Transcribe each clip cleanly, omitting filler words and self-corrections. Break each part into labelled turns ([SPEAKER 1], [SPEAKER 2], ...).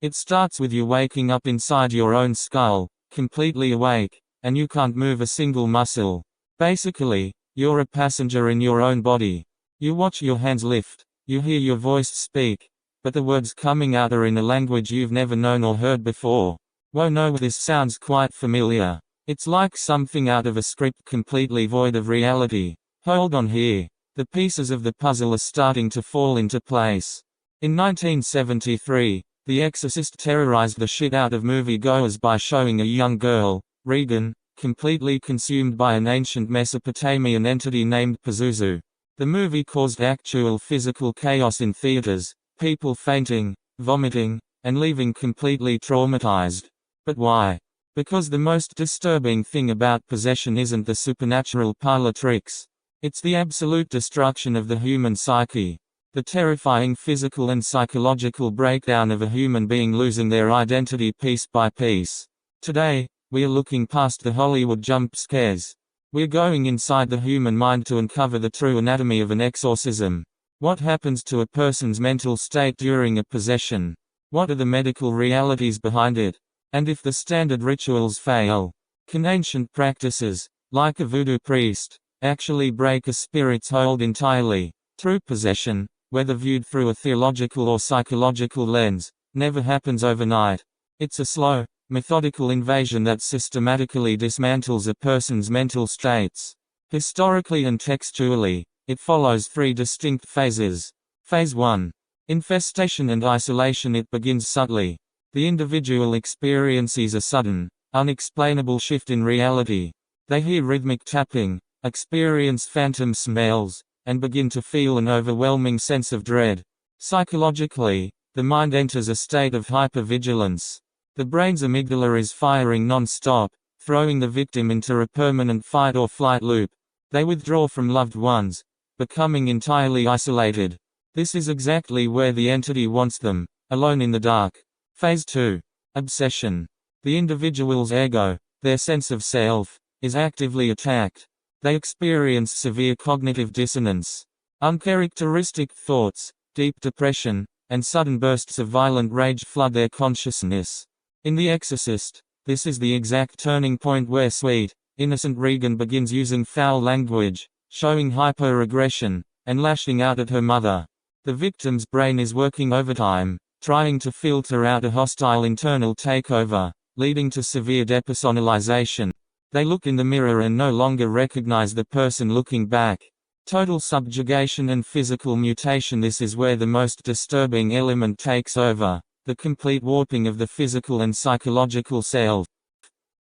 [SPEAKER 1] It starts with you waking up inside your own skull, completely awake, and you can't move a single muscle. Basically, you're a passenger in your own body. You watch your hands lift, you hear your voice speak, but the words coming out are in a language you've never known or heard before. Whoa, no, this sounds quite familiar. It's like something out of a script completely void of reality. Hold on here. The pieces of the puzzle are starting to fall into place. In 1973, The Exorcist terrorized the shit out of moviegoers by showing a young girl, Regan, completely consumed by an ancient Mesopotamian entity named Pazuzu. The movie caused actual physical chaos in theaters, people fainting, vomiting, and leaving completely traumatized. But why? Because the most disturbing thing about possession isn't the supernatural parlor tricks. It's the absolute destruction of the human psyche. The terrifying physical and psychological breakdown of a human being losing their identity piece by piece. Today, we are looking past the Hollywood jump scares. We're going inside the human mind to uncover the true anatomy of an exorcism. What happens to a person's mental state during a possession? What are the medical realities behind it? And if the standard rituals fail, can ancient practices, like a voodoo priest, actually break a spirit's hold entirely? True possession, whether viewed through a theological or psychological lens, never happens overnight. It's a slow, methodical invasion that systematically dismantles a person's mental states. Historically and textually, it follows three distinct phases. Phase 1. Infestation and isolation. It begins subtly. The individual experiences a sudden, unexplainable shift in reality. They hear rhythmic tapping, experience phantom smells, and begin to feel an overwhelming sense of dread. Psychologically, the mind enters a state of hypervigilance. The brain's amygdala is firing non-stop, throwing the victim into a permanent fight-or-flight loop. They withdraw from loved ones, becoming entirely isolated. This is exactly where the entity wants them, alone in the dark. Phase 2. Obsession. The individual's ego, their sense of self, is actively attacked. They experience severe cognitive dissonance. Uncharacteristic thoughts, deep depression, and sudden bursts of violent rage flood their consciousness. In The Exorcist, this is the exact turning point where sweet, innocent Regan begins using foul language, showing hyperaggression, and lashing out at her mother. The victim's brain is working overtime, trying to filter out a hostile internal takeover, leading to severe depersonalization. They look in the mirror and no longer recognize the person looking back. Total subjugation and physical mutation. This is where the most disturbing element takes over, the complete warping of the physical and psychological self.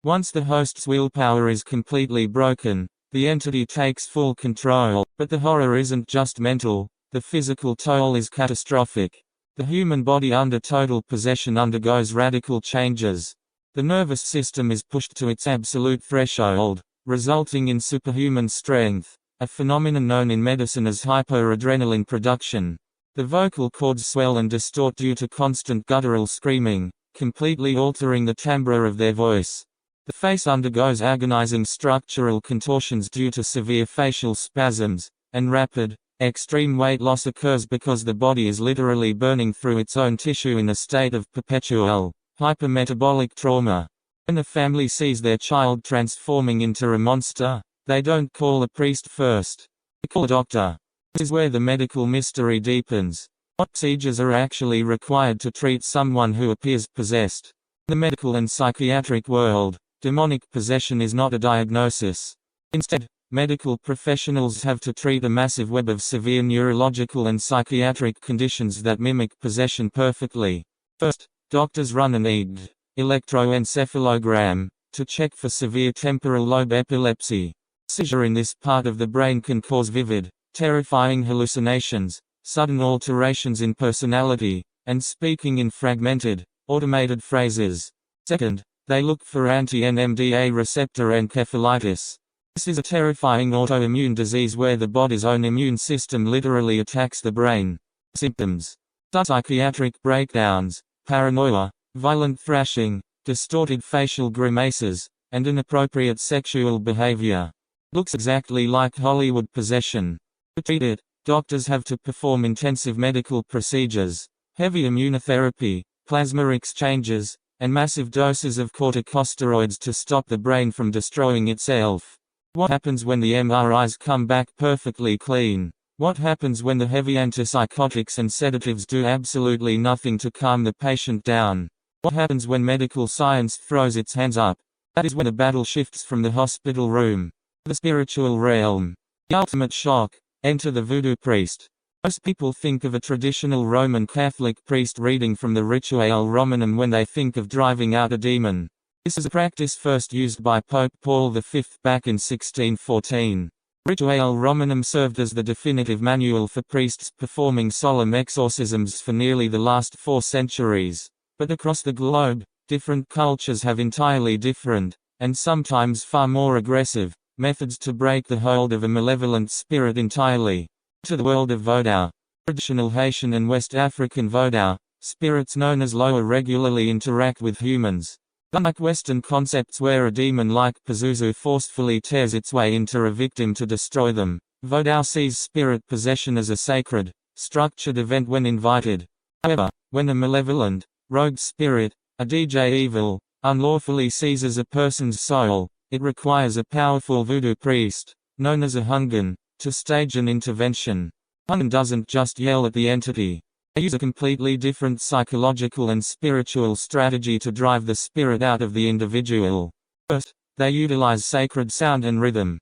[SPEAKER 1] Once the host's willpower is completely broken, the entity takes full control. But the horror isn't just mental, the physical toll is catastrophic. The human body under total possession undergoes radical changes. The nervous system is pushed to its absolute threshold, resulting in superhuman strength, a phenomenon known in medicine as hyperadrenaline production. The vocal cords swell and distort due to constant guttural screaming, completely altering the timbre of their voice. The face undergoes agonizing structural contortions due to severe facial spasms, and rapid, extreme weight loss occurs because the body is literally burning through its own tissue in a state of perpetual, hypermetabolic trauma. When a family sees their child transforming into a monster, they don't call a priest first. They call a doctor. This is where the medical mystery deepens. What procedures are actually required to treat someone who appears possessed? In the medical and psychiatric world, demonic possession is not a diagnosis. Instead, medical professionals have to treat a massive web of severe neurological and psychiatric conditions that mimic possession perfectly. First, doctors run an EEG, electroencephalogram, to check for severe temporal lobe epilepsy. Seizure in this part of the brain can cause vivid, terrifying hallucinations, sudden alterations in personality, and speaking in fragmented, automated phrases. Second, they look for anti-NMDA receptor encephalitis. This is a terrifying autoimmune disease where the body's own immune system literally attacks the brain. Symptoms: psychiatric breakdowns, paranoia, violent thrashing, distorted facial grimaces, and inappropriate sexual behavior. Looks exactly like Hollywood possession. To treat it, doctors have to perform intensive medical procedures, heavy immunotherapy, plasma exchanges, and massive doses of corticosteroids to stop the brain from destroying itself. What happens when the MRIs come back perfectly clean? What happens when the heavy antipsychotics and sedatives do absolutely nothing to calm the patient down? What happens when medical science throws its hands up? That is when the battle shifts from the hospital room to the spiritual realm. The ultimate shock: enter the voodoo priest. Most people think of a traditional Roman Catholic priest reading from the Rituale Romanum when they think of driving out a demon. This is a practice first used by Pope Paul V back in 1614. Rituale Romanum served as the definitive manual for priests performing solemn exorcisms for nearly the last 4 centuries. But across the globe, different cultures have entirely different, and sometimes far more aggressive, methods to break the hold of a malevolent spirit entirely. To the world of Vodou. Traditional Haitian and West African Vodou, spirits known as Loa regularly interact with humans. Unlike Western concepts where a demon like Pazuzu forcefully tears its way into a victim to destroy them, Vodou sees spirit possession as a sacred, structured event when invited. However, when a malevolent, rogue spirit, a DJ evil, unlawfully seizes a person's soul, it requires a powerful voodoo priest, known as a Hungan, to stage an intervention. Hungan doesn't just yell at the entity. They use a completely different psychological and spiritual strategy to drive the spirit out of the individual. First, they utilize sacred sound and rhythm.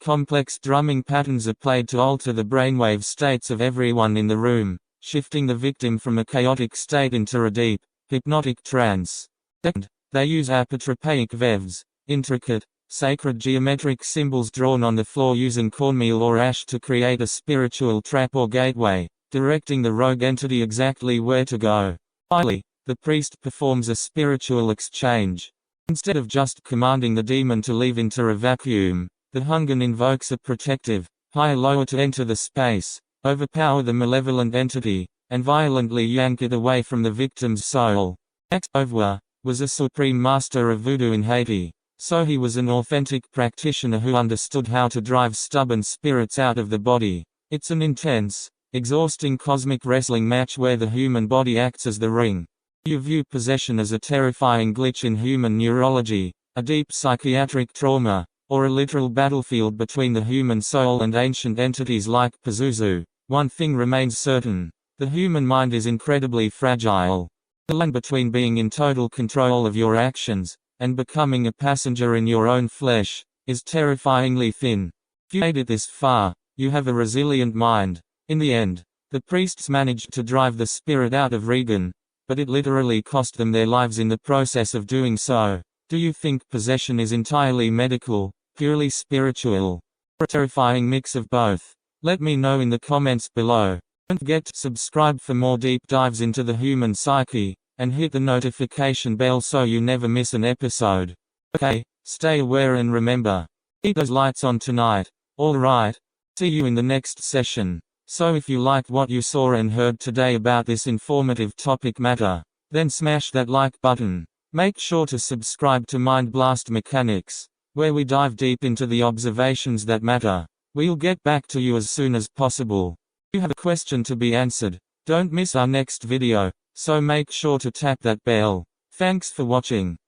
[SPEAKER 1] Complex drumming patterns are played to alter the brainwave states of everyone in the room, shifting the victim from a chaotic state into a deep, hypnotic trance. Second, they use apotropaic vevs, intricate, sacred geometric symbols drawn on the floor using cornmeal or ash to create a spiritual trap or gateway, directing the rogue entity exactly where to go. Finally, the priest performs a spiritual exchange. Instead of just commanding the demon to leave into a vacuum, the Hungan invokes a protective, higher Loa to enter the space, overpower the malevolent entity, and violently yank it away from the victim's soul. Exovwa was a supreme master of voodoo in Haiti, so he was an authentic practitioner who understood how to drive stubborn spirits out of the body. It's an intense, exhausting cosmic wrestling match where the human body acts as the ring. You view possession as a terrifying glitch in human neurology, a deep psychiatric trauma, or a literal battlefield between the human soul and ancient entities like Pazuzu, one thing remains certain: the human mind is incredibly fragile. The line between being in total control of your actions and becoming a passenger in your own flesh is terrifyingly thin. If you made it this far, you have a resilient mind. In the end, the priests managed to drive the spirit out of Regan, but it literally cost them their lives in the process of doing so. Do you think possession is entirely medical, purely spiritual, or a terrifying mix of both? Let me know in the comments below. Don't forget to subscribe for more deep dives into the human psyche, and hit the notification bell so you never miss an episode. Okay, stay aware and remember, keep those lights on tonight. Alright, see you in the next session. So if you liked what you saw and heard today about this informative topic matter, then smash that like button. Make sure to subscribe to Mind Blast Mechanics, where we dive deep into the observations that matter. We'll get back to you as soon as possible. If you have a question to be answered, don't miss our next video, so make sure to tap that bell. Thanks for watching.